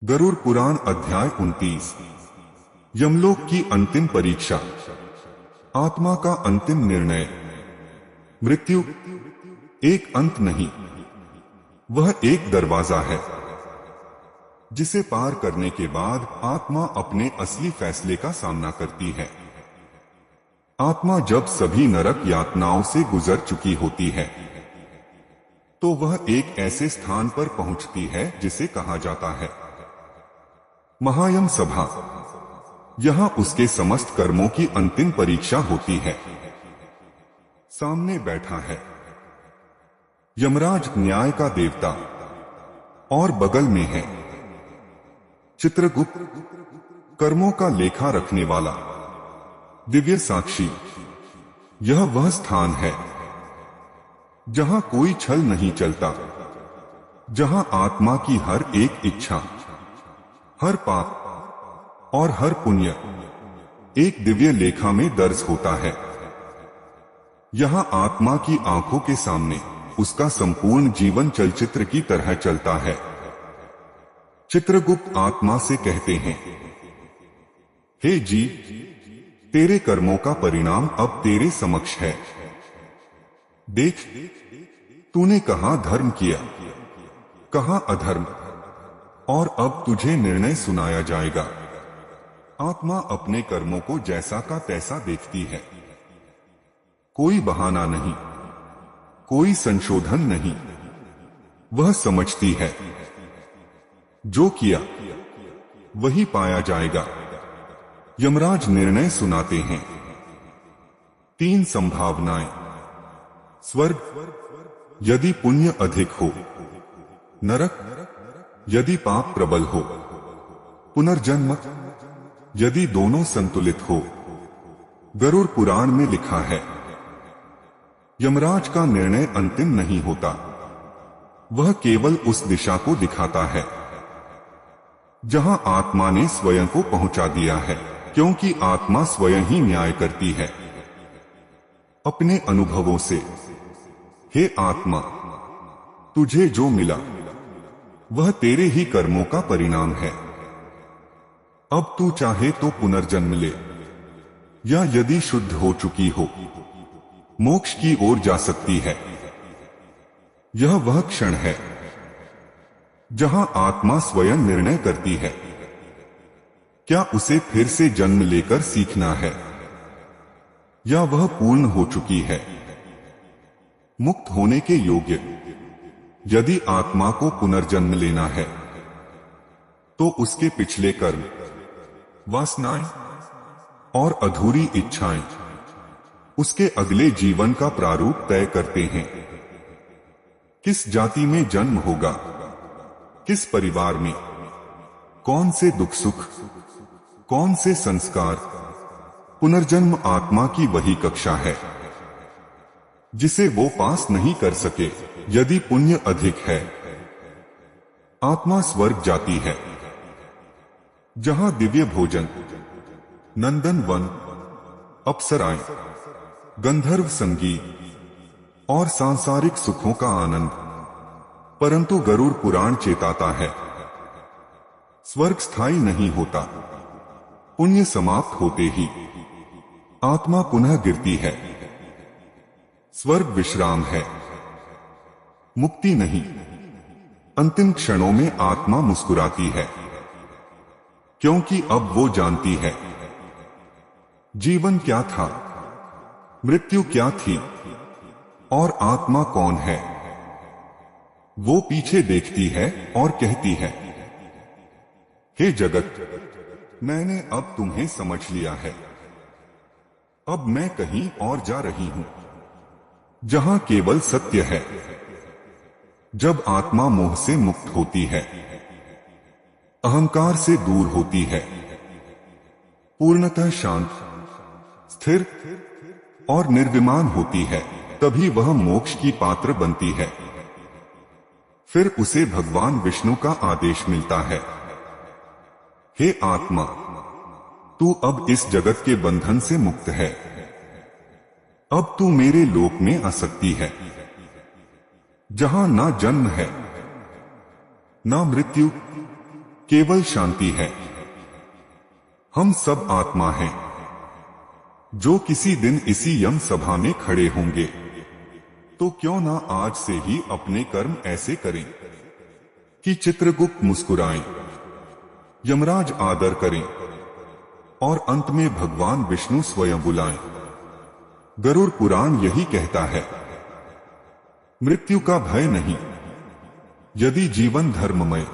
गरुड़ पुराण अध्याय 29। यमलोक की अंतिम परीक्षा। आत्मा का अंतिम निर्णय। मृत्यु एक अंत नहीं, वह एक दरवाजा है जिसे पार करने के बाद आत्मा अपने असली फैसले का सामना करती है। आत्मा जब सभी नरक यातनाओं से गुजर चुकी होती है तो वह एक ऐसे स्थान पर पहुंचती है जिसे कहा जाता है महायम सभा। यहां उसके समस्त कर्मों की अंतिम परीक्षा होती है। सामने बैठा है यमराज, न्याय का देवता, और बगल में है चित्रगुप्त, कर्मों का लेखा रखने वाला दिव्य साक्षी। यह वह स्थान है जहां कोई छल नहीं चलता, जहां आत्मा की हर एक इच्छा, हर पाप और हर पुण्य एक दिव्य लेखा में दर्ज होता है। यहां आत्मा की आंखों के सामने उसका संपूर्ण जीवन चलचित्र की तरह चलता है। चित्रगुप्त आत्मा से कहते हैं, हे जी, तेरे कर्मों का परिणाम अब तेरे समक्ष है। देख, तूने कहां धर्म किया, कहां अधर्म, और अब तुझे निर्णय सुनाया जाएगा। आत्मा अपने कर्मों को जैसा का तैसा देखती है। कोई बहाना नहीं, कोई संशोधन नहीं। वह समझती है जो किया वही पाया जाएगा। यमराज निर्णय सुनाते हैं। 3 संभावनाएं। स्वर्ग यदि पुण्य अधिक हो, नरक यदि पाप प्रबल हो, पुनर्जन्म यदि दोनों संतुलित हो। गरुड़ पुराण में लिखा है, यमराज का निर्णय अंतिम नहीं होता, वह केवल उस दिशा को दिखाता है जहां आत्मा ने स्वयं को पहुंचा दिया है, क्योंकि आत्मा स्वयं ही न्याय करती है अपने अनुभवों से। हे आत्मा, तुझे जो मिला वह तेरे ही कर्मों का परिणाम है। अब तू चाहे तो पुनर्जन्म ले, या यदि शुद्ध हो चुकी हो, मोक्ष की ओर जा सकती है। यह वह क्षण है जहां आत्मा स्वयं निर्णय करती है, क्या उसे फिर से जन्म लेकर सीखना है, या वह पूर्ण हो चुकी है, मुक्त होने के योग्य। यदि आत्मा को पुनर्जन्म लेना है तो उसके पिछले कर्म, वासनाएं और अधूरी इच्छाएं उसके अगले जीवन का प्रारूप तय करते हैं। किस जाति में जन्म होगा, किस परिवार में, कौन से दुख सुख, कौन से संस्कार। पुनर्जन्म आत्मा की वही कक्षा है जिसे वो पास नहीं कर सके। यदि पुण्य अधिक है, आत्मा स्वर्ग जाती है, जहां दिव्य भोजन, नंदन वन, अप्सराएं, गंधर्व संगीत और सांसारिक सुखों का आनंद। परंतु गरुड़ पुराण चेताता है, स्वर्ग स्थायी नहीं होता। पुण्य समाप्त होते ही आत्मा पुनः गिरती है। स्वर्ग विश्राम है, मुक्ति नहीं। अंतिम क्षणों में आत्मा मुस्कुराती है, क्योंकि अब वो जानती है जीवन क्या था, मृत्यु क्या थी, और आत्मा कौन है। वो पीछे देखती है और कहती है, हे जगत, मैंने अब तुम्हें समझ लिया है। अब मैं कहीं और जा रही हूं जहां केवल सत्य है। जब आत्मा मोह से मुक्त होती है, अहंकार से दूर होती है, पूर्णतः शांत, स्थिर और निर्विमान होती है, तभी वह मोक्ष की पात्र बनती है। फिर उसे भगवान विष्णु का आदेश मिलता है, हे आत्मा, तू अब इस जगत के बंधन से मुक्त है। अब तू मेरे लोक में आ सकती है, जहां ना जन्म है, ना मृत्यु, केवल शांति है। हम सब आत्मा हैं जो किसी दिन इसी यम सभा में खड़े होंगे। तो क्यों ना आज से ही अपने कर्म ऐसे करें कि चित्रगुप्त मुस्कुराएं, यमराज आदर करें और अंत में भगवान विष्णु स्वयं बुलाएं। गरुड़ पुराण यही कहता है, मृत्यु का भय नहीं यदि जीवन धर्ममय